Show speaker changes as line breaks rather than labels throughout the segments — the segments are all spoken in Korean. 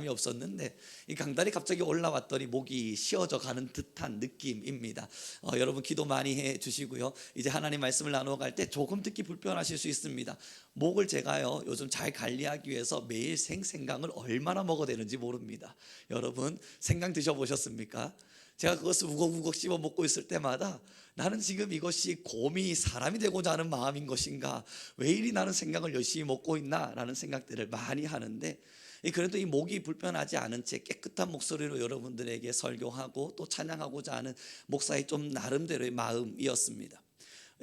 없었는데 이 강단이 갑자기 올라왔더니 목이 쉬어져 가는 듯한 느낌입니다. 여러분 기도 많이 해 주시고요. 이제 하나님 말씀을 나누어 갈 때 조금 듣기 불편하실 수 있습니다. 목을 제가요 요즘 잘 관리하기 위해서 매일 생강을 얼마나 먹어야 되는지 모릅니다. 여러분 생강 드셔보셨습니까? 제가 그것을 우걱우걱 씹어 먹고 있을 때마다 나는 지금 이것이 곰이 사람이 되고자 하는 마음인 것인가, 왜 이리 나는 생강을 열심히 먹고 있나 라는 생각들을 많이 하는데, 그래도 이 목이 불편하지 않은 채 깨끗한 목소리로 여러분들에게 설교하고 또 찬양하고자 하는 목사의 좀 나름대로의 마음이었습니다.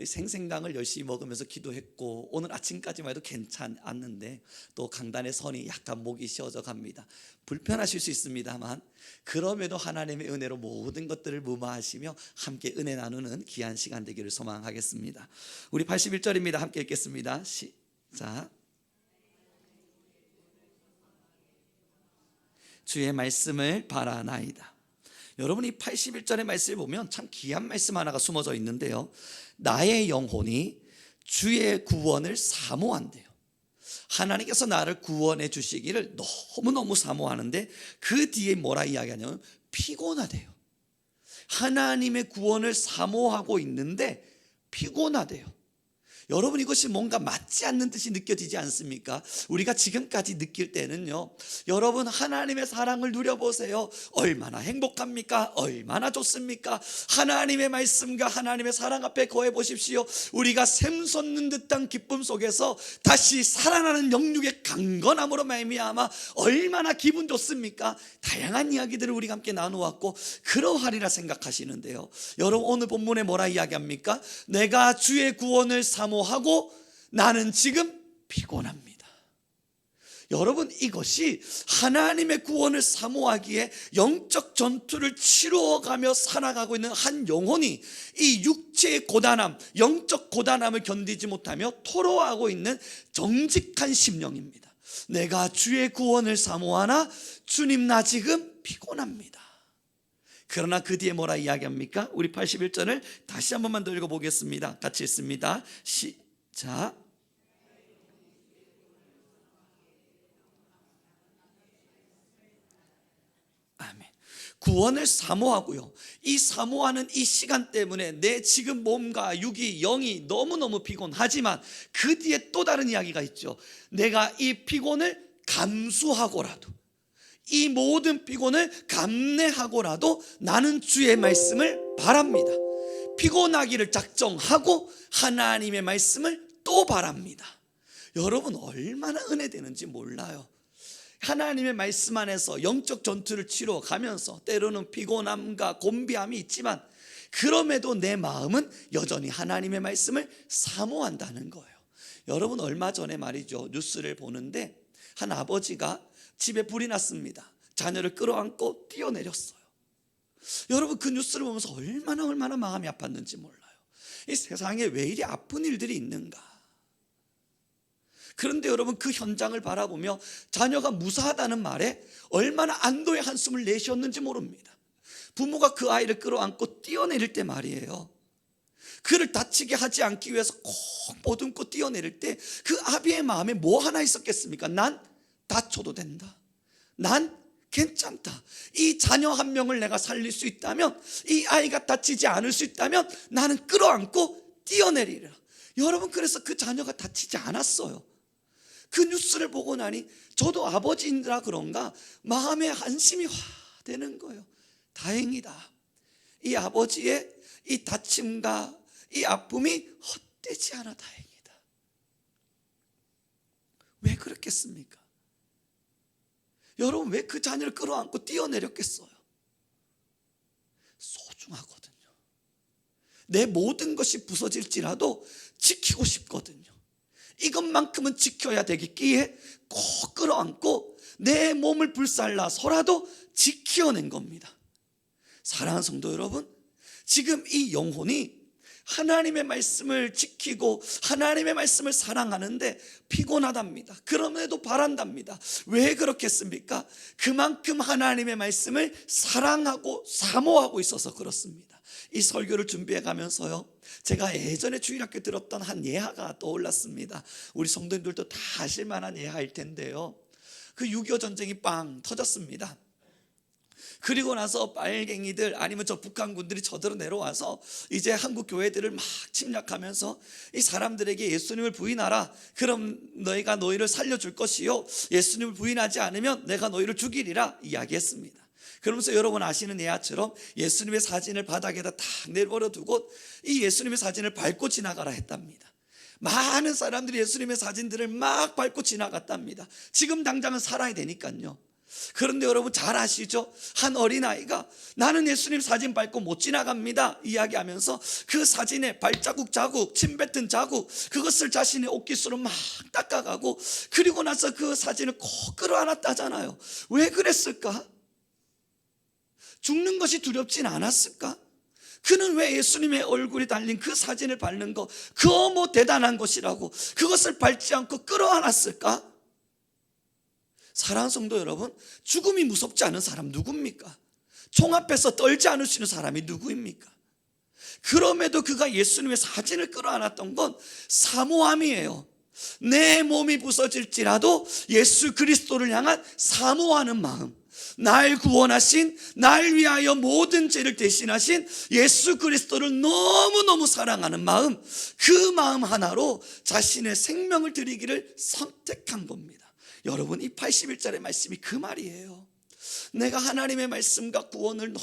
생강을 열심히 먹으면서 기도했고 오늘 아침까지만 해도 괜찮았는데 또 강단의 선이 약간 목이 쉬어져 갑니다. 불편하실 수 있습니다만 그럼에도 하나님의 은혜로 모든 것들을 무마하시며 함께 은혜 나누는 귀한 시간 되기를 소망하겠습니다. 우리 81절입니다. 함께 읽겠습니다. 시작. 주의 말씀을 바라나이다. 여러분, 이 81절의 말씀을 보면 참 귀한 말씀 하나가 숨어져 있는데요, 나의 영혼이 주의 구원을 사모한대요. 하나님께서 나를 구원해 주시기를 너무너무 사모하는데 그 뒤에 뭐라 이야기하냐면 피곤하대요. 하나님의 구원을 사모하고 있는데 피곤하대요. 여러분, 이것이 뭔가 맞지 않는 듯이 느껴지지 않습니까? 우리가 지금까지 느낄 때는요, 여러분 하나님의 사랑을 누려보세요. 얼마나 행복합니까? 얼마나 좋습니까? 하나님의 말씀과 하나님의 사랑 앞에 거해 보십시오. 우리가 샘솟는 듯한 기쁨 속에서 다시 살아나는 영육의 강건함으로 말미암아 얼마나 기분 좋습니까? 다양한 이야기들을 우리가 함께 나누었고 그러하리라 생각하시는데요, 여러분 오늘 본문에 뭐라 이야기합니까? 내가 주의 구원을 사모하고 나는 지금 피곤합니다. 여러분, 이것이 하나님의 구원을 사모하기에 영적 전투를 치루어가며 살아가고 있는 한 영혼이 이 육체의 고단함, 영적 고단함을 견디지 못하며 토로하고 있는 정직한 심령입니다. 내가 주의 구원을 사모하나 주님 나 지금 피곤합니다. 그러나 그 뒤에 뭐라 이야기합니까? 우리 81절을 다시 한 번만 더 읽어보겠습니다. 같이 읽습니다. 시작. 아멘. 구원을 사모하고요, 이 사모하는 이 시간 때문에 내 지금 몸과 육이 영이 너무너무 피곤하지만 그 뒤에 또 다른 이야기가 있죠. 내가 이 피곤을 감수하고라도, 이 모든 피곤을 감내하고라도 나는 주의 말씀을 바랍니다. 피곤하기를 작정하고 하나님의 말씀을 또 바랍니다. 여러분 얼마나 은혜되는지 몰라요. 하나님의 말씀 안에서 영적 전투를 치러 가면서 때로는 피곤함과 곤비함이 있지만 그럼에도 내 마음은 여전히 하나님의 말씀을 사모한다는 거예요. 여러분 얼마 전에 말이죠, 뉴스를 보는데 한 아버지가 집에 불이 났습니다. 자녀를 끌어안고 뛰어내렸어요. 여러분 그 뉴스를 보면서 얼마나 마음이 아팠는지 몰라요. 이 세상에 왜 이리 아픈 일들이 있는가. 그런데 여러분 그 현장을 바라보며 자녀가 무사하다는 말에 얼마나 안도의 한숨을 내쉬었는지 모릅니다. 부모가 그 아이를 끌어안고 뛰어내릴 때 말이에요, 그를 다치게 하지 않기 위해서 꼭 보듬고 뛰어내릴 때 그 아비의 마음에 뭐 하나 있었겠습니까? 난 다쳐도 된다, 난 괜찮다, 이 자녀 한 명을 내가 살릴 수 있다면, 이 아이가 다치지 않을 수 있다면 나는 끌어안고 뛰어내리라. 여러분 그래서 그 자녀가 다치지 않았어요. 그 뉴스를 보고 나니 저도 아버지인지라 그런가 마음에 안심이 되는 거예요. 다행이다, 이 아버지의 이 다침과 이 아픔이 헛되지 않아 다행이다. 왜 그렇겠습니까? 여러분 왜 그 자녀를 끌어안고 뛰어내렸겠어요? 소중하거든요. 내 모든 것이 부서질지라도 지키고 싶거든요. 이것만큼은 지켜야 되겠기에 꼭 끌어안고 내 몸을 불살라서라도 지켜낸 겁니다. 사랑하는 성도 여러분, 지금 이 영혼이 하나님의 말씀을 지키고 하나님의 말씀을 사랑하는데 피곤하답니다. 그럼에도 바란답니다. 왜 그렇겠습니까? 그만큼 하나님의 말씀을 사랑하고 사모하고 있어서 그렇습니다. 이 설교를 준비해 가면서요, 제가 예전에 주일학교 들었던 한 예화가 떠올랐습니다. 우리 성도님들도 다 아실 만한 예화일 텐데요, 그 6.25 전쟁이 빵 터졌습니다. 그리고 나서 빨갱이들 아니면 저 북한군들이 저들어 내려와서 이제 한국 교회들을 막 침략하면서 이 사람들에게 예수님을 부인하라, 그럼 너희가 너희를 살려줄 것이요, 예수님을 부인하지 않으면 내가 너희를 죽이리라 이야기했습니다. 그러면서 여러분 아시는 예화처럼 예수님의 사진을 바닥에다 탁 내버려 두고 이 예수님의 사진을 밟고 지나가라 했답니다. 많은 사람들이 예수님의 사진들을 막 밟고 지나갔답니다. 지금 당장은 살아야 되니까요. 그런데 여러분 잘 아시죠? 한 어린아이가 나는 예수님 사진 밟고 못 지나갑니다 이야기하면서 그 사진에 발자국 자국, 침 뱉은 자국, 그것을 자신의 옷깃으로 막 닦아가고, 그리고 나서 그 사진을 꼭 끌어안았다잖아요. 왜 그랬을까? 죽는 것이 두렵진 않았을까? 그는 왜 예수님의 얼굴이 달린 그 사진을 밟는 거, 그거 뭐 대단한 것이라고 그것을 밟지 않고 끌어안았을까? 사랑하는 성도 여러분, 죽음이 무섭지 않은 사람 누굽니까? 총 앞에서 떨지 않을 수 있는 사람이 누구입니까? 그럼에도 그가 예수님의 사진을 끌어안았던 건 사모함이에요. 내 몸이 부서질지라도 예수 그리스도를 향한 사모하는 마음, 날 구원하신, 날 위하여 모든 죄를 대신하신 예수 그리스도를 너무너무 사랑하는 마음, 그 마음 하나로 자신의 생명을 드리기를 선택한 겁니다. 여러분, 이 81절의 말씀이 그 말이에요. 내가 하나님의 말씀과 구원을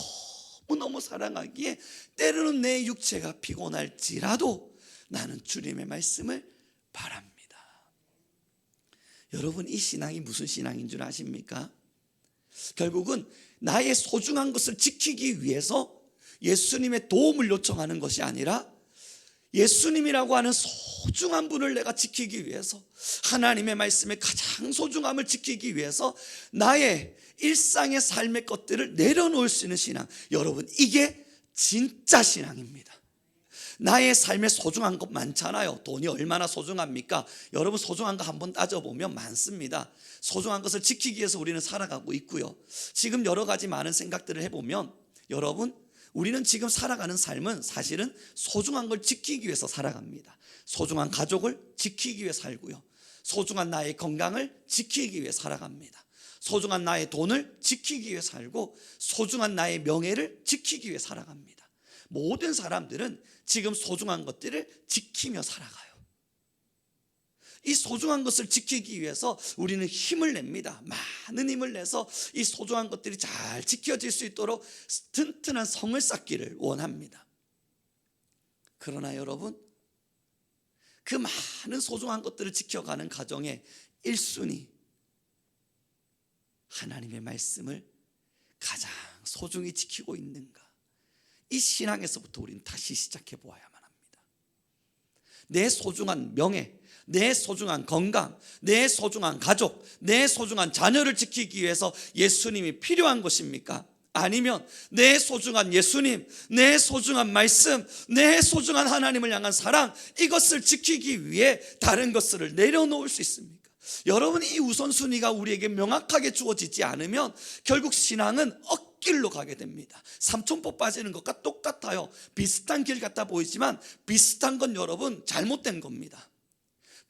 너무너무 사랑하기에 때로는 내 육체가 피곤할지라도 나는 주님의 말씀을 바랍니다. 여러분, 이 신앙이 무슨 신앙인 줄 아십니까? 결국은 나의 소중한 것을 지키기 위해서 예수님의 도움을 요청하는 것이 아니라 예수님이라고 하는 소중한 분을 내가 지키기 위해서, 하나님의 말씀의 가장 소중함을 지키기 위해서 나의 일상의 삶의 것들을 내려놓을 수 있는 신앙, 여러분 이게 진짜 신앙입니다. 나의 삶에 소중한 것 많잖아요. 돈이 얼마나 소중합니까? 여러분, 소중한 거 한번 따져보면 많습니다. 소중한 것을 지키기 위해서 우리는 살아가고 있고요. 지금 여러 가지 많은 생각들을 해보면 여러분, 우리는 지금 살아가는 삶은 사실은 소중한 걸 지키기 위해서 살아갑니다. 소중한 가족을 지키기 위해 살고요, 소중한 나의 건강을 지키기 위해 살아갑니다. 소중한 나의 돈을 지키기 위해 살고, 소중한 나의 명예를 지키기 위해 살아갑니다. 모든 사람들은 지금 소중한 것들을 지키며 살아가요. 이 소중한 것을 지키기 위해서 우리는 힘을 냅니다. 많은 힘을 내서 이 소중한 것들이 잘 지켜질 수 있도록 튼튼한 성을 쌓기를 원합니다. 그러나 여러분, 그 많은 소중한 것들을 지켜가는 과정의 1순위, 하나님의 말씀을 가장 소중히 지키고 있는가? 이 신앙에서부터 우리는 다시 시작해 보아야만 합니다. 내 소중한 명예, 내 소중한 건강, 내 소중한 가족, 내 소중한 자녀를 지키기 위해서 예수님이 필요한 것입니까? 아니면 내 소중한 예수님, 내 소중한 말씀, 내 소중한 하나님을 향한 사랑, 이것을 지키기 위해 다른 것들을 내려놓을 수 있습니까? 여러분, 이 우선순위가 우리에게 명확하게 주어지지 않으면 결국 신앙은 길로 가게 됩니다. 삼천포 빠지는 것과 똑같아요. 비슷한 길 같아 보이지만 비슷한 건 여러분 잘못된 겁니다.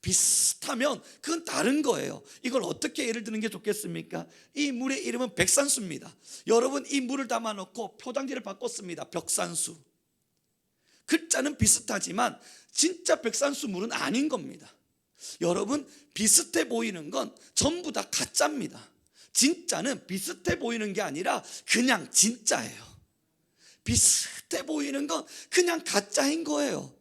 비슷하면 그건 다른 거예요. 이걸 어떻게 예를 드는 게 좋겠습니까? 이 물의 이름은 백산수입니다. 여러분, 이 물을 담아놓고 표장지를 바꿨습니다. 벽산수. 글자는 비슷하지만 진짜 백산수 물은 아닌 겁니다. 여러분, 비슷해 보이는 건 전부 다 가짜입니다. 진짜는 비슷해 보이는 게 아니라 그냥 진짜예요. 비슷해 보이는 건 그냥 가짜인 거예요.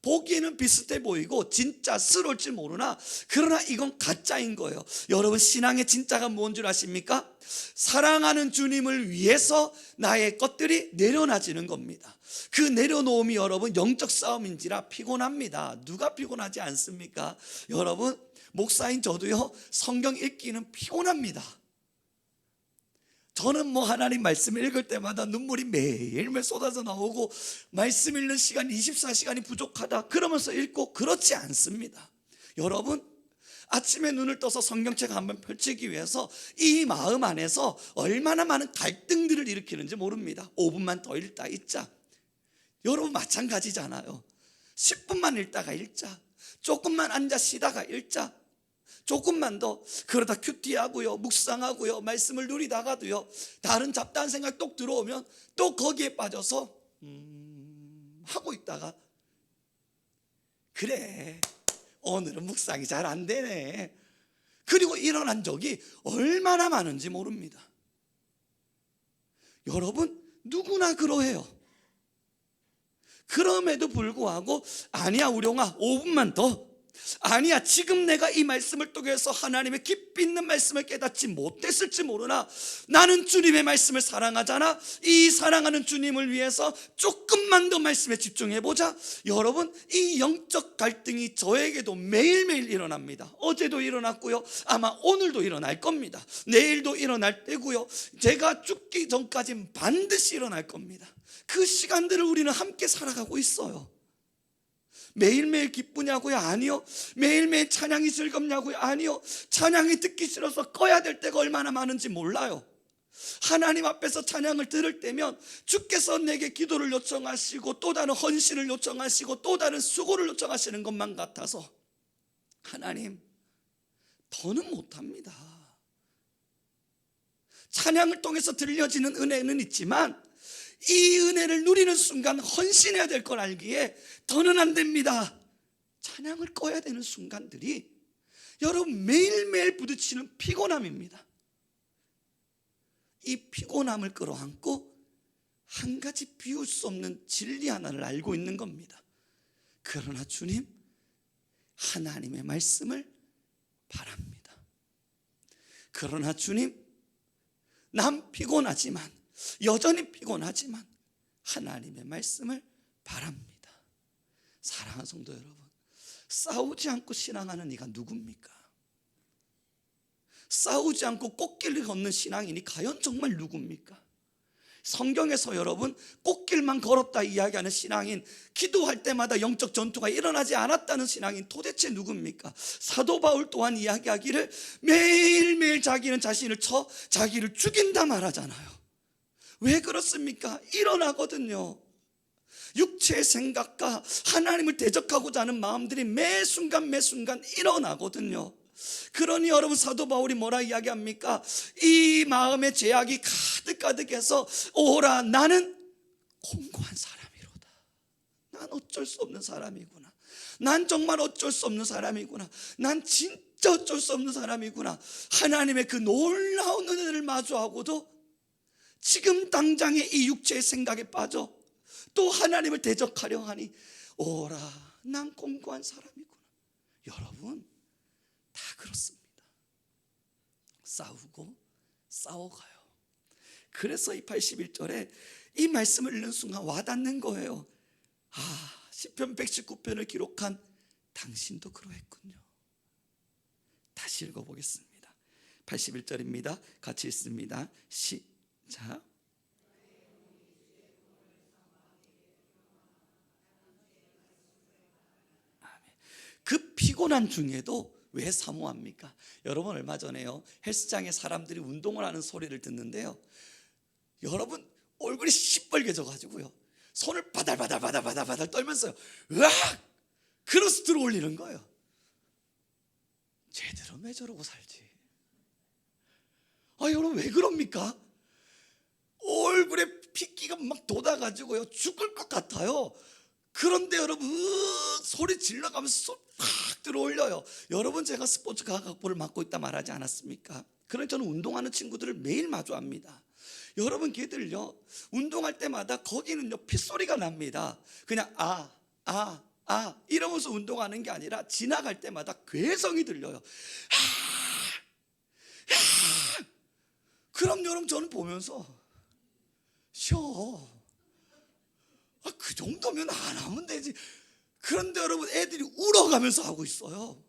보기에는 비슷해 보이고 진짜스러울지 모르나 그러나 이건 가짜인 거예요. 여러분, 신앙의 진짜가 뭔 줄 아십니까? 사랑하는 주님을 위해서 나의 것들이 내려놔지는 겁니다. 그 내려놓음이 여러분 영적 싸움인지라 피곤합니다. 누가 피곤하지 않습니까? 여러분, 목사인 저도요, 성경 읽기는 피곤합니다. 저는 하나님 말씀 읽을 때마다 눈물이 매일매일 쏟아져 나오고, 말씀 읽는 시간 24시간이 부족하다 그러면서 읽고 그렇지 않습니다. 여러분, 아침에 눈을 떠서 성경책 한번 펼치기 위해서 이 마음 안에서 얼마나 많은 갈등들을 일으키는지 모릅니다. 5분만 더 읽다 읽자. 여러분 마찬가지잖아요. 10분만 읽다가 읽자. 조금만 앉아 쉬다가 읽자. 조금만 더. 그러다 큐티하고요, 묵상하고요, 말씀을 누리다가도요, 다른 잡다한 생각 똑 들어오면 또 거기에 빠져서 하고 있다가, 그래 오늘은 묵상이 잘 안 되네. 그리고 일어난 적이 얼마나 많은지 모릅니다. 여러분, 누구나 그러해요. 그럼에도 불구하고, 아니야 우룡아 5분만 더, 아니야 지금 내가 이 말씀을 통해서 하나님의 깊이 있는 말씀을 깨닫지 못했을지 모르나 나는 주님의 말씀을 사랑하잖아. 이 사랑하는 주님을 위해서 조금만 더 말씀에 집중해보자. 여러분, 이 영적 갈등이 저에게도 매일매일 일어납니다. 어제도 일어났고요, 아마 오늘도 일어날 겁니다. 내일도 일어날 때고요, 제가 죽기 전까지 반드시 일어날 겁니다. 그 시간들을 우리는 함께 살아가고 있어요. 매일매일 기쁘냐고요? 아니요. 매일매일 찬양이 즐겁냐고요? 아니요. 찬양이 듣기 싫어서 꺼야 될 때가 얼마나 많은지 몰라요. 하나님 앞에서 찬양을 들을 때면 주께서 내게 기도를 요청하시고 또 다른 헌신을 요청하시고 또 다른 수고를 요청하시는 것만 같아서, 하나님 더는 못합니다. 찬양을 통해서 들려지는 은혜는 있지만 이 은혜를 누리는 순간 헌신해야 될 걸 알기에 더는 안 됩니다. 찬양을 꺼야 되는 순간들이 여러분 매일매일 부딪히는 피곤함입니다. 이 피곤함을 끌어안고 한 가지 비울 수 없는 진리 하나를 알고 있는 겁니다. 그러나 주님, 하나님의 말씀을 바랍니다. 그러나 주님, 난 피곤하지만, 여전히 피곤하지만 하나님의 말씀을 바랍니다. 사랑하는 성도 여러분, 싸우지 않고 신앙하는 이가 누굽니까? 싸우지 않고 꽃길을 걷는 신앙인이 과연 정말 누굽니까? 성경에서 여러분 꽃길만 걸었다 이야기하는 신앙인, 기도할 때마다 영적 전투가 일어나지 않았다는 신앙인 도대체 누굽니까? 사도 바울 또한 이야기하기를 매일매일 자기는 자신을 쳐 자기를 죽인다 말하잖아요. 왜 그렇습니까? 일어나거든요. 육체의 생각과 하나님을 대적하고자 하는 마음들이 매 순간 일어나거든요. 그러니 여러분, 사도 바울이 뭐라 이야기합니까? 이 마음의 죄악이 가득해서 오라, 나는 공고한 사람이로다. 난 어쩔 수 없는 사람이구나. 난 정말 어쩔 수 없는 사람이구나. 난 진짜 어쩔 수 없는 사람이구나. 하나님의 그 놀라운 은혜를 마주하고도 지금 당장의 이 육체의 생각에 빠져 또 하나님을 대적하려 하니 오라, 난 공고한 사람이구나. 여러분, 다 그렇습니다. 싸우고 싸워가요. 그래서 이 81절에 이 말씀을 읽는 순간 와닿는 거예요. 시편 119편을 기록한 당신도 그러했군요. 다시 읽어보겠습니다. 81절입니다. 같이 읽습니다. 자, 그 피곤한 중에도 왜 사모합니까? 여러분, 얼마 전에요, 헬스장에 사람들이 운동을 하는 소리를 듣는데요, 여러분 얼굴이 시뻘개져 가지고요, 손을 바달바달 떨면서요, 으악! 크로스 들어올리는 거예요. 쟤들은 왜 저러고 살지? 여러분 왜 그럽니까? 얼굴에 핏기가 막 돋아가지고요, 죽을 것 같아요. 그런데 여러분 소리 질러가면서 손 팍 들어올려요. 여러분, 제가 스포츠 과학학부를 맡고 있다 말하지 않았습니까? 그러니 저는 운동하는 친구들을 매일 마주합니다. 여러분, 걔들요 운동할 때마다 거기는요 핏소리가 납니다. 그냥 이러면서 운동하는 게 아니라 지나갈 때마다 괴성이 들려요. 그럼 여러분, 저는 보면서 쉬어. 그 정도면 안 하면 되지. 그런데 여러분, 애들이 울어가면서 하고 있어요.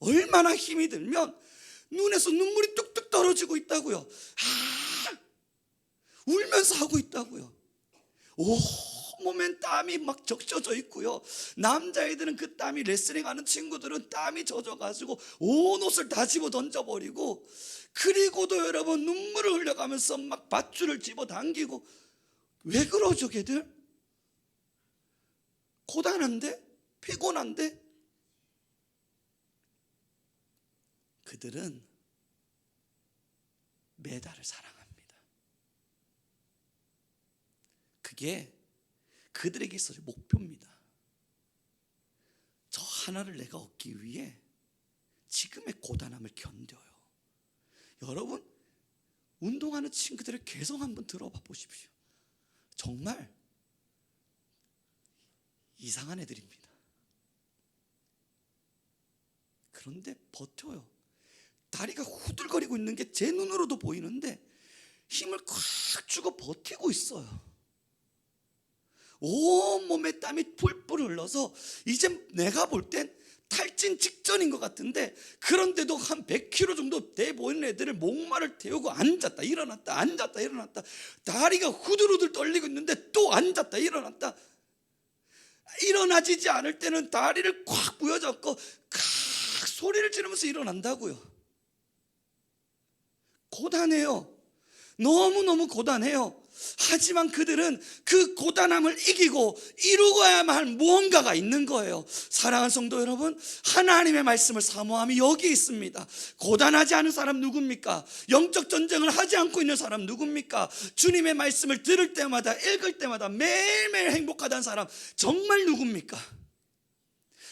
얼마나 힘이 들면 눈에서 눈물이 뚝뚝 떨어지고 있다고요. 울면서 하고 있다고요. 몸엔 땀이 막 적셔져 있고요, 남자애들은 그 땀이, 레슬링 하는 친구들은 땀이 젖어가지고 온 옷을 다 집어 던져버리고, 그리고도 여러분 눈물을 흘려가면서 막 밧줄을 집어 당기고. 왜 그러죠, 걔들? 고단한데? 피곤한데? 그들은 메달을 사랑합니다. 그게 그들에게 있어서 목표입니다. 저 하나를 내가 얻기 위해 지금의 고단함을 견뎌요. 여러분, 운동하는 친구들의 개성 한번 들어봐 보십시오. 정말 이상한 애들입니다. 그런데 버텨요. 다리가 후들거리고 있는 게 제 눈으로도 보이는데 힘을 꽉 주고 버티고 있어요. 온몸에 땀이 뿔뿔 흘러서 이제 내가 볼 땐 탈진 직전인 것 같은데, 그런데도 한 100kg 정도 돼 보이는 애들을 목마를 태우고 앉았다 일어났다 앉았다 일어났다, 다리가 후들후들 떨리고 있는데 또 앉았다 일어났다, 일어나지지 않을 때는 다리를 꽉 부여잡고 칵 소리를 지르면서 일어난다고요. 고단해요. 너무너무 고단해요. 하지만 그들은 그 고단함을 이기고 이루어야만 할 무언가가 있는 거예요. 사랑하는 성도 여러분, 하나님의 말씀을 사모함이 여기 있습니다. 고단하지 않은 사람 누굽니까? 영적 전쟁을 하지 않고 있는 사람 누굽니까? 주님의 말씀을 들을 때마다, 읽을 때마다 매일매일 행복하다는 사람 정말 누굽니까?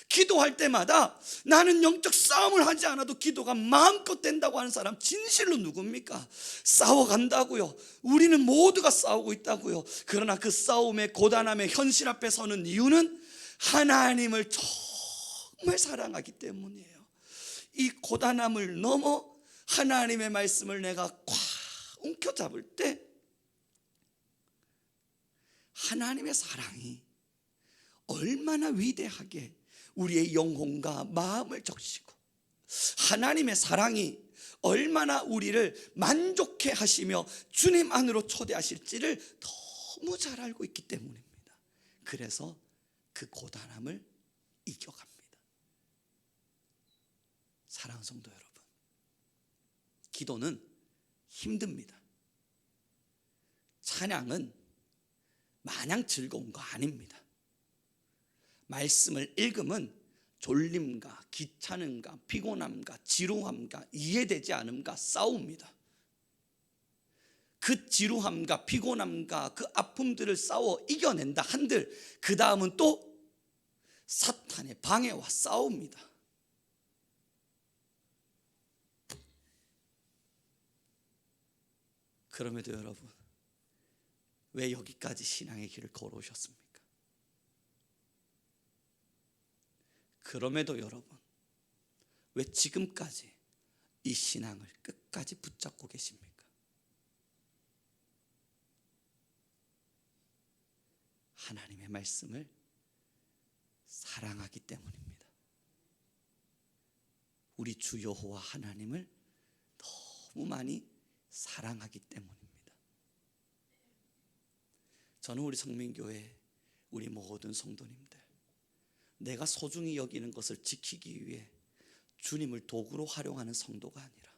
기도할 때마다 나는 영적 싸움을 하지 않아도 기도가 마음껏 된다고 하는 사람 진실로 누굽니까? 싸워간다고요. 우리는 모두가 싸우고 있다고요. 그러나 그 싸움의 고단함의 현실 앞에 서는 이유는 하나님을 정말 사랑하기 때문이에요. 이 고단함을 넘어 하나님의 말씀을 내가 꽉 움켜잡을 때 하나님의 사랑이 얼마나 위대하게 우리의 영혼과 마음을 적시고, 하나님의 사랑이 얼마나 우리를 만족해 하시며 주님 안으로 초대하실지를 너무 잘 알고 있기 때문입니다. 그래서 그 고단함을 이겨갑니다. 사랑하는 성도 여러분, 기도는 힘듭니다. 찬양은 마냥 즐거운 거 아닙니다. 말씀을 읽으면 졸림과 귀찮음과 피곤함과 지루함과 이해되지 않음과 싸웁니다. 그 지루함과 피곤함과 그 아픔들을 싸워 이겨낸다 한들 그 다음은 또 사탄의 방해와 싸웁니다. 그럼에도 여러분, 왜 여기까지 신앙의 길을 걸어오셨습니까? 그럼에도 여러분, 왜 지금까지 이 신앙을 끝까지 붙잡고 계십니까? 하나님의 말씀을 사랑하기 때문입니다. 우리 주 여호와 하나님을 너무 많이 사랑하기 때문입니다. 저는 우리 성민교회 우리 모든 성도님들, 내가 소중히 여기는 것을 지키기 위해 주님을 도구로 활용하는 성도가 아니라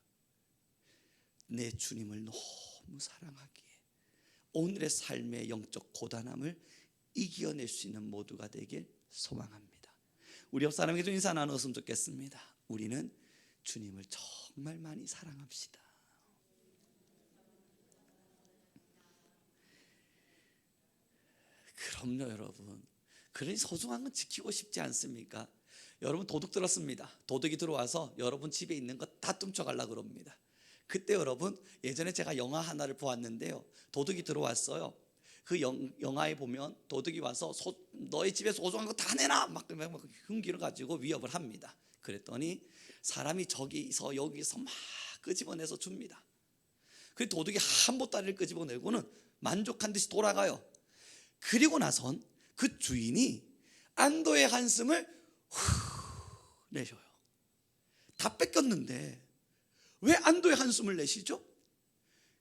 내 주님을 너무 사랑하기에 오늘의 삶의 영적 고단함을 이겨낼 수 있는 모두가 되길 소망합니다. 우리 옆 사람에게 좀 인사 나누었으면 좋겠습니다. 우리는 주님을 정말 많이 사랑합시다. 그럼요 여러분, 그러니 소중한 건 지키고 싶지 않습니까? 여러분, 도둑 들었습니다. 도둑이 들어와서 여러분 집에 있는 거 다 훔쳐가려고 그럽니다. 그때 여러분, 예전에 제가 영화 하나를 보았는데요, 도둑이 들어왔어요. 그 영화에 보면 도둑이 와서 너희 집에 소중한 거 다 내놔 막 흉기를 가지고 위협을 합니다. 그랬더니 사람이 저기서 여기서 막 끄집어내서 줍니다. 그 도둑이 한 보따리를 끄집어내고는 만족한 듯이 돌아가요. 그리고 나선 그 주인이 안도의 한숨을 후 내셔요. 다 뺏겼는데 왜 안도의 한숨을 내시죠?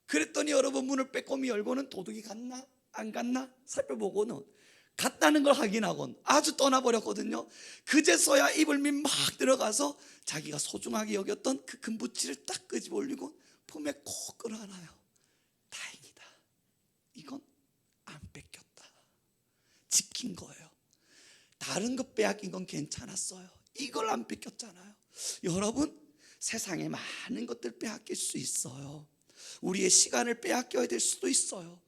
그랬더니 여러분, 문을 빼꼼히 열고는 도둑이 갔나 안 갔나 살펴보고는 갔다는 걸 확인하곤 아주 떠나버렸거든요. 그제서야 입을 밑 막 들어가서 자기가 소중하게 여겼던 그 금부치를 딱 끄집어 올리고 품에 콕 끌어안아요. 다행이다, 이건 안 뺏겼다, 지킨 거예요. 다른 거 빼앗긴 건 괜찮았어요. 이걸 안 뺏겼잖아요. 여러분, 세상에 많은 것들 빼앗길 수 있어요. 우리의 시간을 빼앗겨야 될 수도 있어요.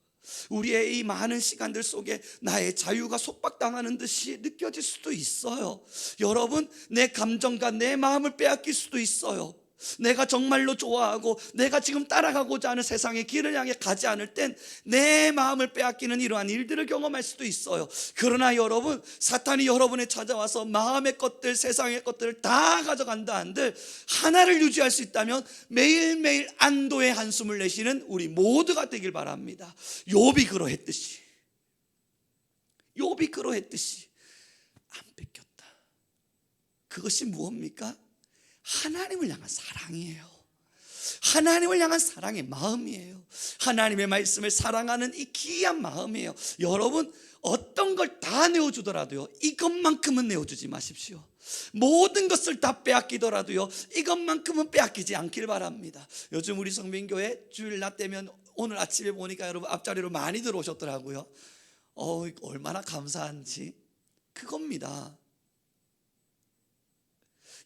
우리의 이 많은 시간들 속에 나의 자유가 속박당하는 듯이 느껴질 수도 있어요. 여러분, 내 감정과 내 마음을 빼앗길 수도 있어요. 내가 정말로 좋아하고 내가 지금 따라가고자 하는 세상의 길을 향해 가지 않을 땐 내 마음을 빼앗기는 이러한 일들을 경험할 수도 있어요. 그러나 여러분, 사탄이 여러분에 찾아와서 마음의 것들, 세상의 것들을 다 가져간다 한들 하나를 유지할 수 있다면 매일매일 안도의 한숨을 내쉬는 우리 모두가 되길 바랍니다. 욥이 그러했듯이 안 뺏겼다. 그것이 무엇입니까? 하나님을 향한 사랑이에요. 하나님을 향한 사랑의 마음이에요. 하나님의 말씀을 사랑하는 이 귀한 마음이에요. 여러분, 어떤 걸 다 내어주더라도요, 이것만큼은 내어주지 마십시오. 모든 것을 다 빼앗기더라도요, 이것만큼은 빼앗기지 않길 바랍니다. 요즘 우리 성민교회 주일날 때면 오늘 아침에 보니까 여러분 앞자리로 많이 들어오셨더라고요. 얼마나 감사한지. 그겁니다.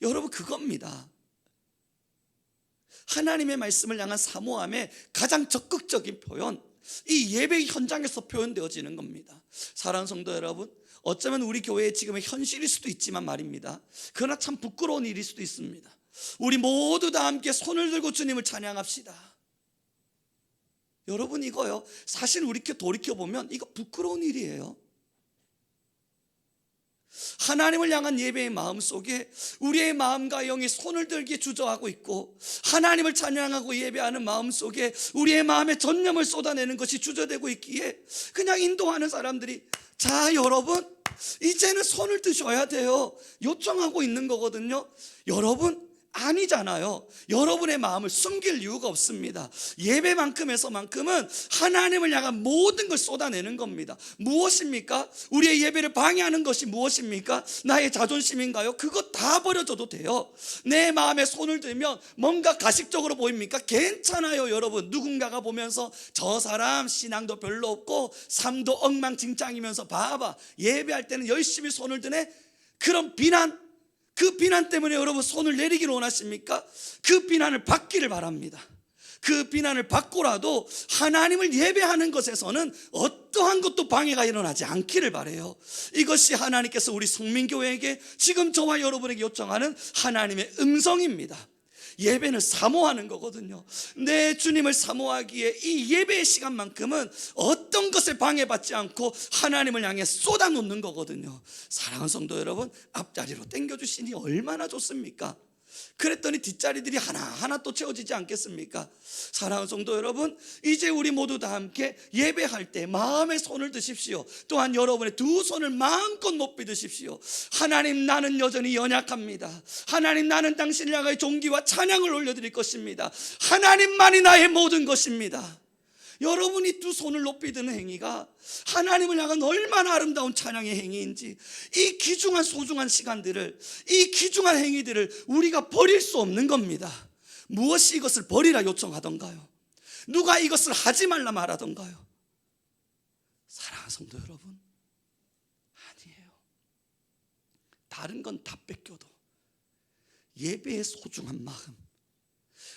여러분, 그겁니다. 하나님의 말씀을 향한 사모함의 가장 적극적인 표현, 이 예배 현장에서 표현되어지는 겁니다. 사랑하는 성도 여러분, 어쩌면 우리 교회의 지금의 현실일 수도 있지만 말입니다, 그러나 참 부끄러운 일일 수도 있습니다. 우리 모두 다 함께 손을 들고 주님을 찬양합시다. 여러분, 이거요, 사실 우리 돌이켜보면 이거 부끄러운 일이에요. 하나님을 향한 예배의 마음 속에 우리의 마음과 영이 손을 들기에 주저하고 있고, 하나님을 찬양하고 예배하는 마음 속에 우리의 마음에 전념을 쏟아내는 것이 주저되고 있기에 그냥 인도하는 사람들이, 자 여러분, 이제는 손을 드셔야 돼요, 요청하고 있는 거거든요. 여러분, 아니잖아요. 여러분의 마음을 숨길 이유가 없습니다. 예배만큼에서만큼은 하나님을 향한 모든 걸 쏟아내는 겁니다. 무엇입니까? 우리의 예배를 방해하는 것이 무엇입니까? 나의 자존심인가요? 그거 다 버려줘도 돼요. 내 마음에 손을 들면 뭔가 가식적으로 보입니까? 괜찮아요. 여러분, 누군가가 보면서 저 사람 신앙도 별로 없고 삶도 엉망진창이면서 봐봐, 예배할 때는 열심히 손을 드네. 그런 비난, 그 비난 때문에 여러분 손을 내리기를 원하십니까? 그 비난을 받기를 바랍니다. 그 비난을 받고라도 하나님을 예배하는 것에서는 어떠한 것도 방해가 일어나지 않기를 바라요. 이것이 하나님께서 우리 성민교회에게 지금 저와 여러분에게 요청하는 하나님의 음성입니다. 예배는 사모하는 거거든요. 내 주님을 사모하기에 이 예배의 시간만큼은 어떤 것에 방해받지 않고 하나님을 향해 쏟아놓는 거거든요. 사랑하는 성도 여러분, 앞자리로 땡겨주시니 얼마나 좋습니까? 그랬더니 뒷자리들이 하나하나 또 채워지지 않겠습니까? 사랑하는 성도 여러분, 이제 우리 모두 다 함께 예배할 때 마음에 손을 드십시오. 또한 여러분의 두 손을 마음껏 높이 드십시오. 하나님, 나는 여전히 연약합니다. 하나님, 나는 당신을 향하여 존귀와 찬양을 올려드릴 것입니다. 하나님만이 나의 모든 것입니다. 여러분이 두 손을 높이 드는 행위가 하나님을 향한 얼마나 아름다운 찬양의 행위인지, 이 귀중한 소중한 시간들을, 이 귀중한 행위들을 우리가 버릴 수 없는 겁니다. 무엇이 이것을 버리라 요청하던가요? 누가 이것을 하지 말라 말하던가요? 사랑하는 성도 여러분, 아니에요. 다른 건 다 뺏겨도 예배의 소중한 마음,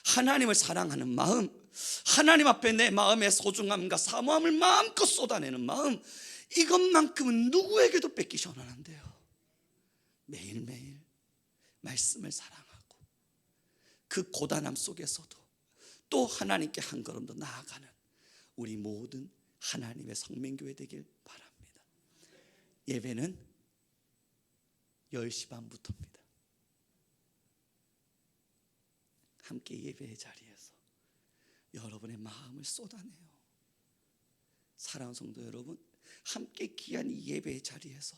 하나님을 사랑하는 마음, 하나님 앞에 내 마음의 소중함과 사모함을 마음껏 쏟아내는 마음, 이것만큼은 누구에게도 뺏기셔는 안 돼요. 매일매일 말씀을 사랑하고 그 고단함 속에서도 또 하나님께 한 걸음 더 나아가는 우리 모든 하나님의 성민교회 되길 바랍니다. 예배는 10시 반부터입니다. 함께 예배의 자리에서 여러분의 마음을 쏟아내요. 사랑하는 성도 여러분, 함께 귀한 이 예배의 자리에서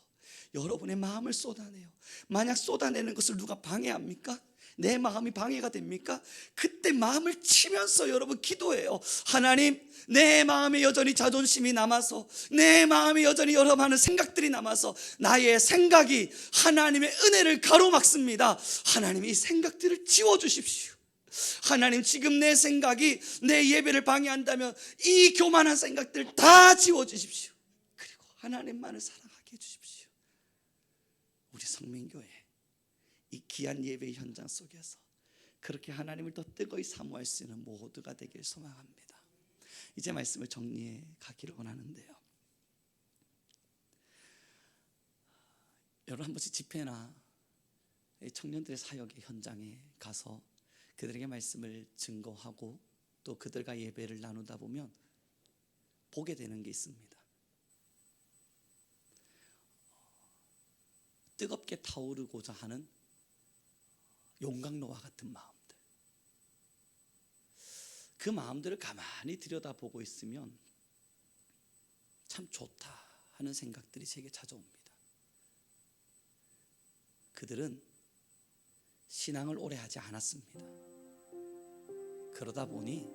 여러분의 마음을 쏟아내요. 만약 쏟아내는 것을 누가 방해합니까? 내 마음이 방해가 됩니까? 그때 마음을 치면서 여러분 기도해요. 하나님, 내 마음에 여전히 자존심이 남아서, 내 마음에 여전히 여러 많은 생각들이 남아서 나의 생각이 하나님의 은혜를 가로막습니다. 하나님, 이 생각들을 지워주십시오. 하나님, 지금 내 생각이 내 예배를 방해한다면 이 교만한 생각들 다 지워주십시오. 그리고 하나님만을 사랑하게 해주십시오. 우리 성민교회 이 귀한 예배 현장 속에서 그렇게 하나님을 더 뜨거이 사모할 수 있는 모두가 되길 소망합니다. 이제 말씀을 정리해 가기를 원하는데요, 여러분 한 번씩 집회나 청년들의 사역의 현장에 가서 그들에게 말씀을 증거하고 또 그들과 예배를 나누다 보면 보게 되는 게 있습니다. 뜨겁게 타오르고자 하는 용광로와 같은 마음들, 그 마음들을 가만히 들여다보고 있으면 참 좋다 하는 생각들이 제게 찾아옵니다. 그들은 신앙을 오래 하지 않았습니다. 그러다 보니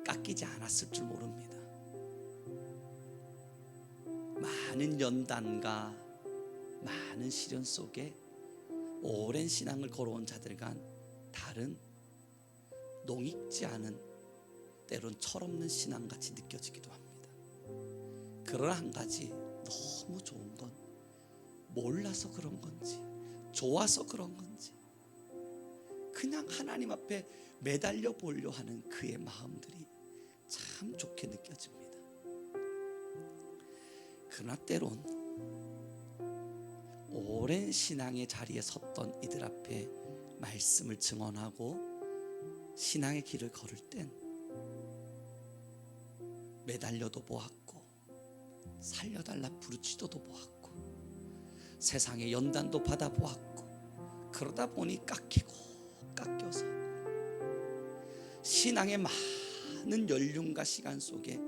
깎이지 않았을 줄 모릅니다. 많은 연단과 많은 시련 속에 오랜 신앙을 걸어온 자들과 다른 농익지 않은, 때론 철없는 신앙같이 느껴지기도 합니다. 그러나 한 가지 너무 좋은 건 몰라서 그런 건지 좋아서 그런 건지 그냥 하나님 앞에 매달려 보려 하는 그의 마음들이 참 좋게 느껴집니다. 그러나 때론 오랜 신앙의 자리에 섰던 이들 앞에 말씀을 증언하고 신앙의 길을 걸을 땐 매달려도 보았고 살려달라 부르짖어도 보았고 세상의 연단도 받아보았고, 그러다 보니 깎여서 신앙의 많은 연륜과 시간 속에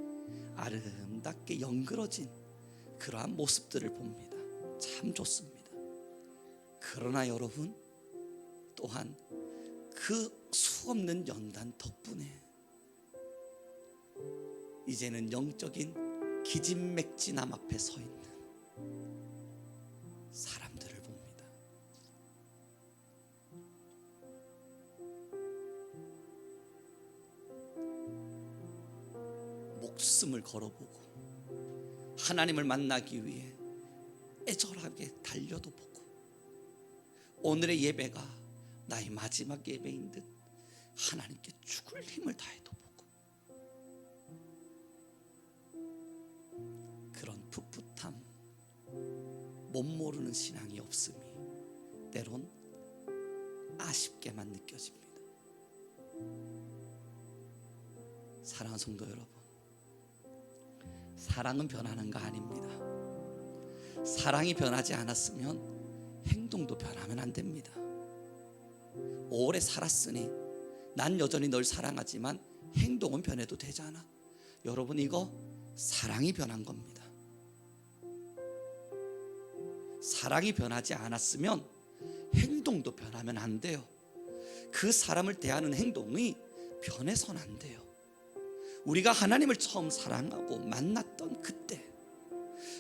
아름답게 연그러진 그러한 모습들을 봅니다. 참 좋습니다. 그러나 여러분 또한 그 수없는 연단 덕분에 이제는 영적인 기진맥진함 앞에 서 있는 사람들을 봅니다. 목숨을 걸어보고 하나님을 만나기 위해 애절하게 달려도 보고, 오늘의 예배가 나의 마지막 예배인 듯 하나님께 죽을 힘을 다해도 보고, 그런 풋풋함, 못 모르는 신앙이 없음이 때론 아쉽게만 느껴집니다. 사랑하는 성도 여러분, 사랑은 변하는 거 아닙니다. 사랑이 변하지 않았으면 행동도 변하면 안 됩니다. 오래 살았으니 난 여전히 널 사랑하지만 행동은 변해도 되잖아. 여러분, 이거 사랑이 변한 겁니다. 사랑이 변하지 않았으면 행동도 변하면 안 돼요. 그 사람을 대하는 행동이 변해서는 안 돼요. 우리가 하나님을 처음 사랑하고 만났던 그때,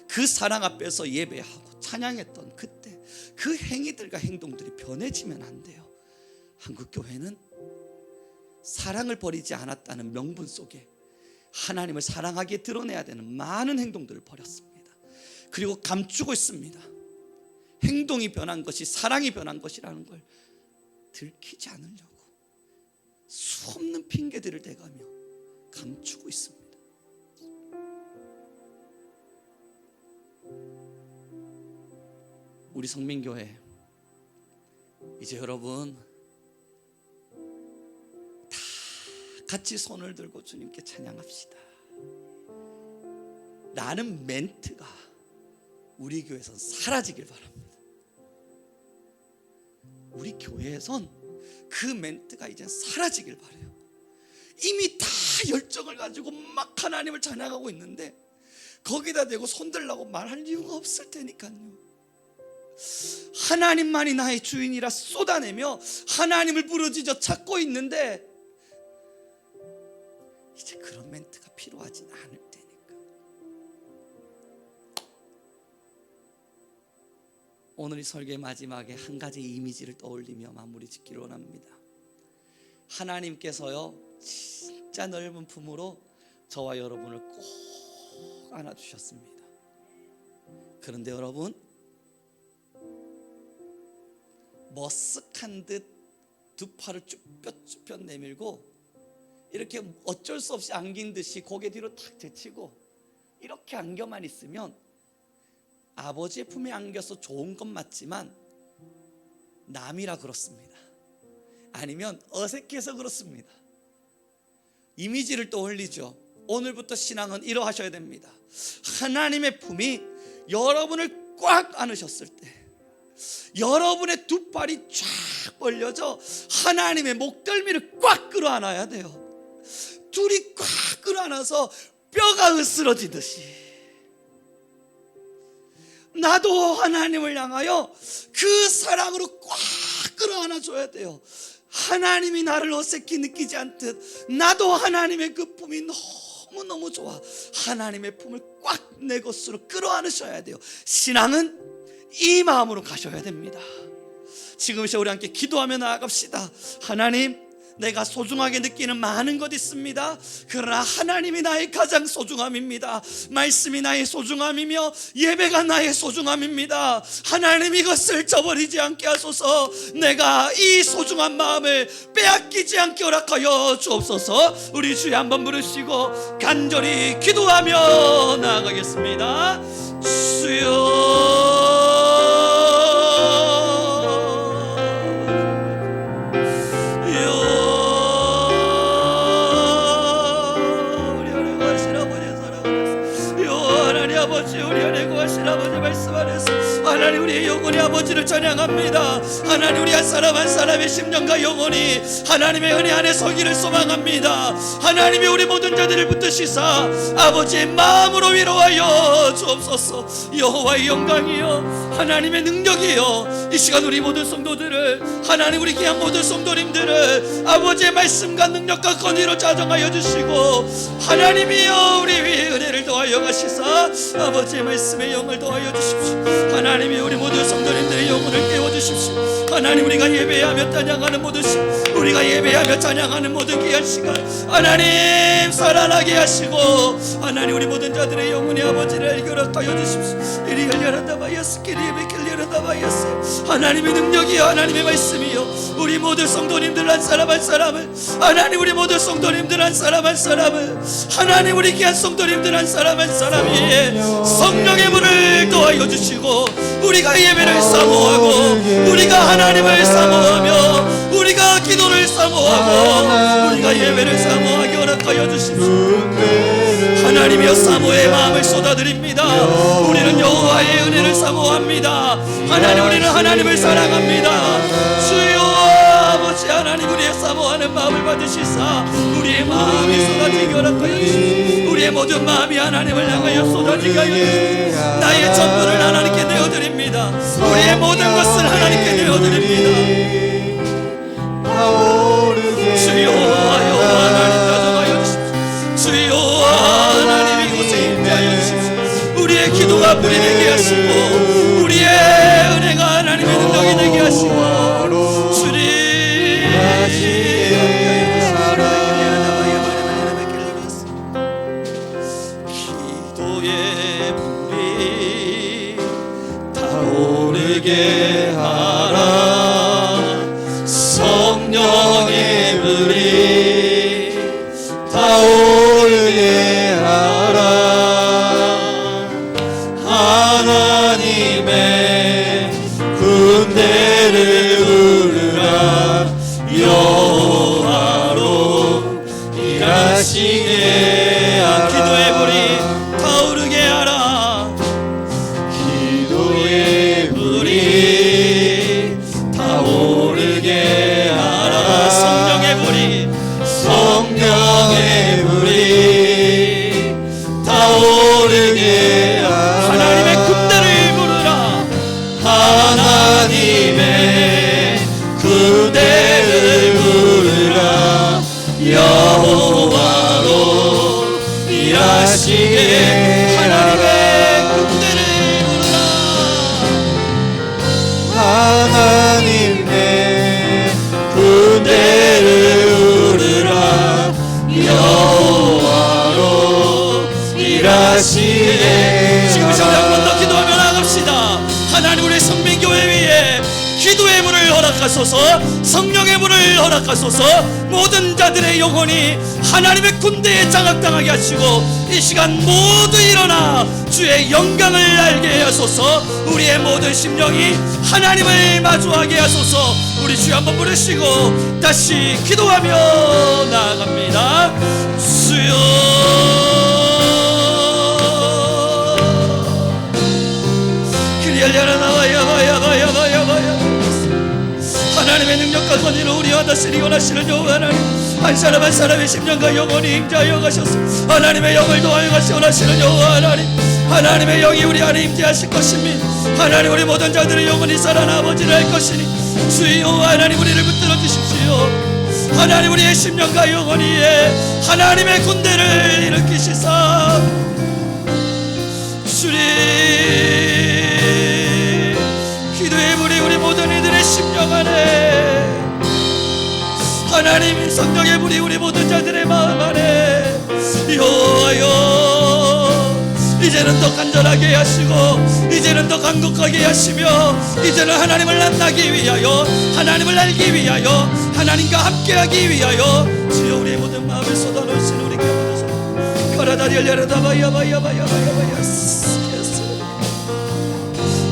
그 사랑 앞에서 예배하고 찬양했던 그때, 그 행위들과 행동들이 변해지면 안 돼요. 한국교회는 사랑을 버리지 않았다는 명분 속에 하나님을 사랑하기에 드러내야 되는 많은 행동들을 버렸습니다. 그리고 감추고 있습니다. 행동이 변한 것이 사랑이 변한 것이라는 걸 들키지 않으려고 수없는 핑계들을 대가며 감추고 있습니다. 우리 성민교회, 이제 여러분 다 같이 손을 들고 주님께 찬양합시다 라는 멘트가 우리 교회에선 사라지길 바랍니다. 우리 교회에선 그 멘트가 이제 사라지길 바라요. 이미 다 열정을 가지고 막 하나님을 찬양하고 있는데 거기다 대고 손들라고 말할 이유가 없을 테니까요. 하나님만이 나의 주인이라 쏟아내며 하나님을 부르짖어 찾고 있는데 이제 그런 멘트가 필요하진 않을 테니까. 오늘 이 설교의 마지막에 한 가지 이미지를 떠올리며 마무리 짓기를 원합니다. 하나님께서요 진짜 넓은 품으로 저와 여러분을 꼭 안아주셨습니다. 그런데 여러분, 머쓱한 듯 두 팔을 쭈뼛쭈뼛 내밀고 이렇게 어쩔 수 없이 안긴 듯이 고개 뒤로 탁 제치고 이렇게 안겨만 있으면 아버지의 품에 안겨서 좋은 건 맞지만 남이라 그렇습니다. 아니면 어색해서 그렇습니다. 이미지를 떠올리죠. 오늘부터 신앙은 이러하셔야 됩니다. 하나님의 품이 여러분을 꽉 안으셨을 때, 여러분의 두 팔이 쫙 벌려져 하나님의 목덜미를 꽉 끌어안아야 돼요. 둘이 꽉 끌어안아서 뼈가 으스러지듯이 나도 하나님을 향하여 그 사랑으로 꽉 끌어안아줘야 돼요. 하나님이 나를 어색히 느끼지 않듯 나도 하나님의 그 품이 너무너무 좋아. 하나님의 품을 꽉 내 것으로 끌어안으셔야 돼요. 신앙은 이 마음으로 가셔야 됩니다. 지금 이 시간 우리 함께 기도하며 나아갑시다. 하나님, 내가 소중하게 느끼는 많은 것 있습니다. 그러나 하나님이 나의 가장 소중함입니다. 말씀이 나의 소중함이며 예배가 나의 소중함입니다. 하나님, 이것을 저버리지 않게 하소서. 내가 이 소중한 마음을 빼앗기지 않게 허락하여 주옵소서. 우리 주여 한번 부르시고 간절히 기도하며 나아가겠습니다. 주여, 아버지 말씀 안에서 하나님, 우리의 영혼이 아버지를 찬양합니다. 하나님, 우리 한 사람 한 사람의 심령과 영혼이 하나님의 은혜 안에 서기를 소망합니다. 하나님이 우리 모든 자들을 붙드시사 아버지의 마음으로 위로하여 주옵소서. 여호와의 영광이여, 하나님의 능력이여, 이 시간 우리 모든 성도들을, 하나님 우리 귀한 모든 성도님들을 아버지의 말씀과 능력과 권위로 자정하여 주시고, 하나님이여 우리 위에 은혜를 더하여 가시사 아버지의 말씀의 영을 더하여 주십시오. 하나님이 우리 모든 성도님들의 영혼을 깨워주십시오. 하나님, 우리가 예배하며 찬양하는 모든 시간, 우리가 예배하며 찬양하는 모든 귀한 시간 하나님 살아나게 하시고, 하나님 우리 모든 자들의 영혼이 아버지를 허락하여 주십시오. 이리 열려라 바이어스 끼리 베킬려라 바이어스. 하나님의 능력이여, 하나님의 말씀이여, 우리 모든 성도님들 한 사람 한 사람을, 하나님 우리 모든 성도님들 한 사람 한 사람을, 하나님 우리 귀한 성도님들 한 사람 한 사람이 성령의 물을 더하여 주시고, 우리가 예배를 사모하고, 우리가 하나님을 사모하며, 우리가 기도를 사모하고, 우리가 예배를 사모하게 허락하여 주십시오. 하나님이여, 사모의 마음을 쏟아드립니다. 우리는 여호와의 은혜를 사모합니다. 하나님, 우리는 하나님을 사랑합니다. 주여 아버지 하나님, 우리의 사모하는 마음을 받으시사 우리의 마음이 쏟아지게 허락하여 주십시오. 우리의 모든 마음이 하나님을 향하여 쏟아지게 하여 주십시오. 나의 전부를 하나님께 내어드립니다. 우리의 모든 것을 하나님께 내어드립니다. 주여 하나님 다정하여 주십시오. 주여 하나님 이곳에 임재하여 주십시오. 우리의 기도가 뿌리 되게 하시고, 우리의 은혜가 하나님의 능력이 되게 하시고, 기도의 불이 타오르게 하라. 성령의 불이 타오르게 하라. 하나님의 군대를 부르라. 여호와로 일하시게 하라. 기도의 불이 타오르게 하라. 기도의 불이 타오르게 하라. 성령의 불이, 성령의 불이 타오르게 하라. 하나님의 군대를 부르라. 하나님의 군대를 부르라. 여호와로 일하시게 하나님의 군대를 부르라. 하나님의 군대를 부르라. 여호와로 일하시게. 지금 이 시간 한 번 더 기도하며 나갑시다. 하나님, 우리 성민교회 위에 기도의 문을 허락하소서. 하소서. 성령의 불을 허락하소서. 모든 자들의 영혼이 하나님의 군대에 장악당하게 하시고 이 시간 모두 일어나 주의 영광을 알게 하소서. 우리의 모든 심령이 하나님을 마주하게 하소서. 우리 주여 한번 부르시고 다시 기도하며 나아갑니다. 주여 하나님의 능력과 권위로 우리와 다스리고 원하시는 여호와 하나님, 한 사람 한 사람의 심령과 영혼이 임재하여 가셔서 하나님의 영을 도하여 가시 원하시는 여호와 하나님, 하나님의 영이 우리 안에 임재하실 것입니다. 하나님 우리 모든 자들의 영혼이 살아나 아버지를 할 것이니 주여 하나님 우리를 붙들어 주십시오. 하나님 우리의 심령과 영혼 위에 하나님의 군대를 일으키시사 주님 기도의 불이 우리 모든 이들의 심령 안에, 하나님 성령의 불이 우리 모든 자들의 마음 안에 여호와여 이제는 더 간절하게 하시고 이제는 더 강력하게 하시며 이제는 하나님을 만나기 위하여 하나님을 알기 위하여 하나님과 함께하기 위하여 주여 우리의 모든 마음을 쏟아놓으신 우리 곁에서 가라다리 열려라다바야바야바야바야바야.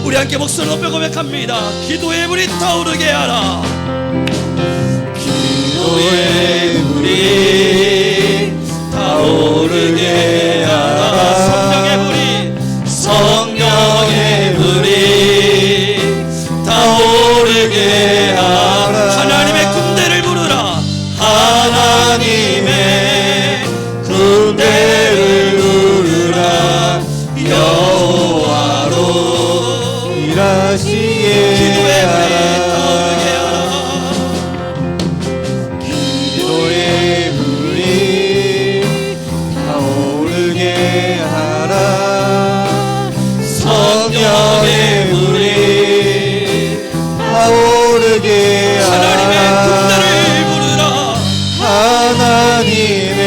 우리 함께 목소리 높여 고백합니다. 기도의 불이 타오르게 하라. 기도의 불이 타오르게 하라. 성령의 불이 타오르게 하라. 하나님의 군대를 부르라. 하나님의 군대를 부르라. 여호와로 일하시게 기도의 불이 타오르게 하라. 기도의 불이 타오르게 하라. 성령의 불이 타오르게 하나님의 군대를 부르라. 하나님의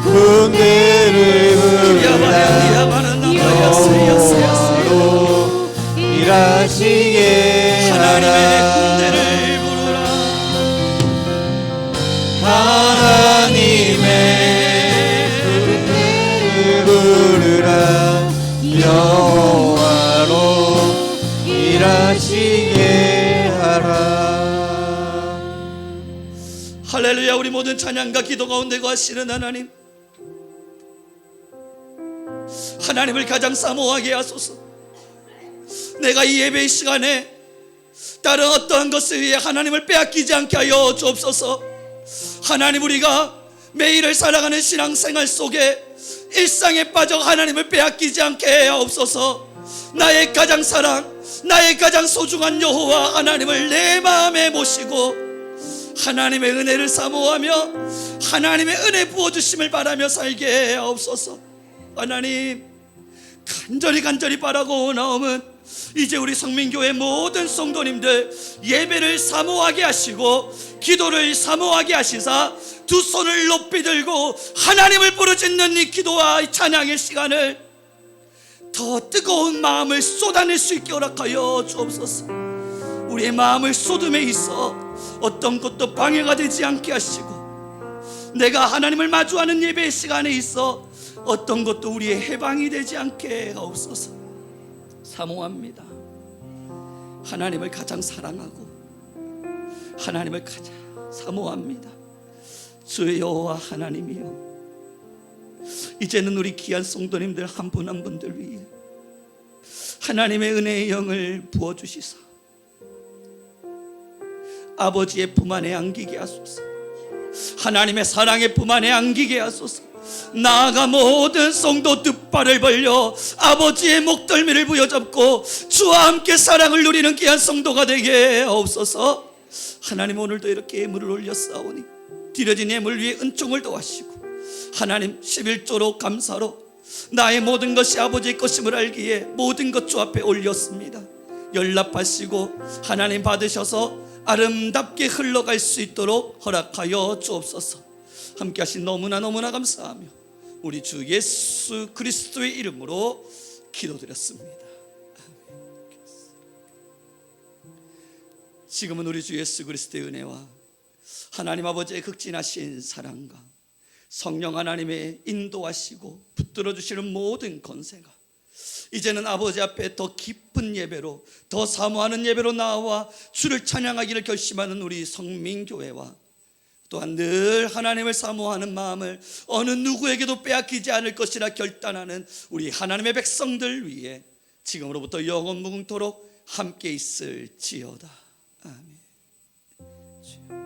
군대를 부르라. 여호와로 일하시게 하나님의 군대를 부르라. 하나님의 군대를 부르라. 여호와로 일하시게 하라. 할렐루야. 우리 모든 찬양과 기도 가운데 거하시는 하나님, 하나님을 가장 사모하게 하소서. 내가 이 예배의 시간에 다른 어떠한 것을 위해 하나님을 빼앗기지 않게 하여 주옵소서. 하나님 우리가 매일을 살아가는 신앙생활 속에 일상에 빠져 하나님을 빼앗기지 않게 하옵소서. 나의 가장 사랑, 나의 가장 소중한 여호와 하나님을 내 마음에 모시고 하나님의 은혜를 사모하며 하나님의 은혜 부어주심을 바라며 살게 하옵소서. 하나님 간절히 바라고 나오면 이제 우리 성민교회 모든 성도님들 예배를 사모하게 하시고 기도를 사모하게 하시사 두 손을 높이 들고 하나님을 부르짖는 이 기도와 이 찬양의 시간을 더 뜨거운 마음을 쏟아낼 수 있게 허락하여 주옵소서. 우리의 마음을 쏟음에 있어 어떤 것도 방해가 되지 않게 하시고 내가 하나님을 마주하는 예배의 시간에 있어 어떤 것도 우리의 해방이 되지 않게 하옵소서. 사모합니다. 하나님을 가장 사랑하고 하나님을 가장 사모합니다. 주의 여호와 하나님이여, 이제는 우리 귀한 성도님들 한 분 한 분들 위해 하나님의 은혜의 영을 부어주시사 아버지의 품 안에 안기게 하소서. 하나님의 사랑의 품 안에 안기게 하소서. 나아가 모든 성도 두 발을 벌려 아버지의 목덜미를 부여잡고 주와 함께 사랑을 누리는 귀한 성도가 되게 하옵소서. 하나님 오늘도 이렇게 예물을 올렸사오니 드려진 예물 위에 은총을 더하시고 하나님 11조로 감사로 나의 모든 것이 아버지의 것임을 알기에 모든 것 주 앞에 올렸습니다. 연락하시고 하나님 받으셔서 아름답게 흘러갈 수 있도록 허락하여 주옵소서. 함께 하신 너무나 감사하며 우리 주 예수 그리스도의 이름으로 기도드렸습니다. 지금은 우리 주 예수 그리스도의 은혜와 하나님 아버지의 극진하신 사랑과 성령 하나님의 인도하시고 붙들어 주시는 모든 권세가 이제는 아버지 앞에 더 깊은 예배로, 더 사모하는 예배로 나와 주를 찬양하기를 결심하는 우리 성민교회와 또한 늘 하나님을 사모하는 마음을 어느 누구에게도 빼앗기지 않을 것이라 결단하는 우리 하나님의 백성들 위해 지금으로부터 영원 무궁토록 함께 있을지어다. 아멘.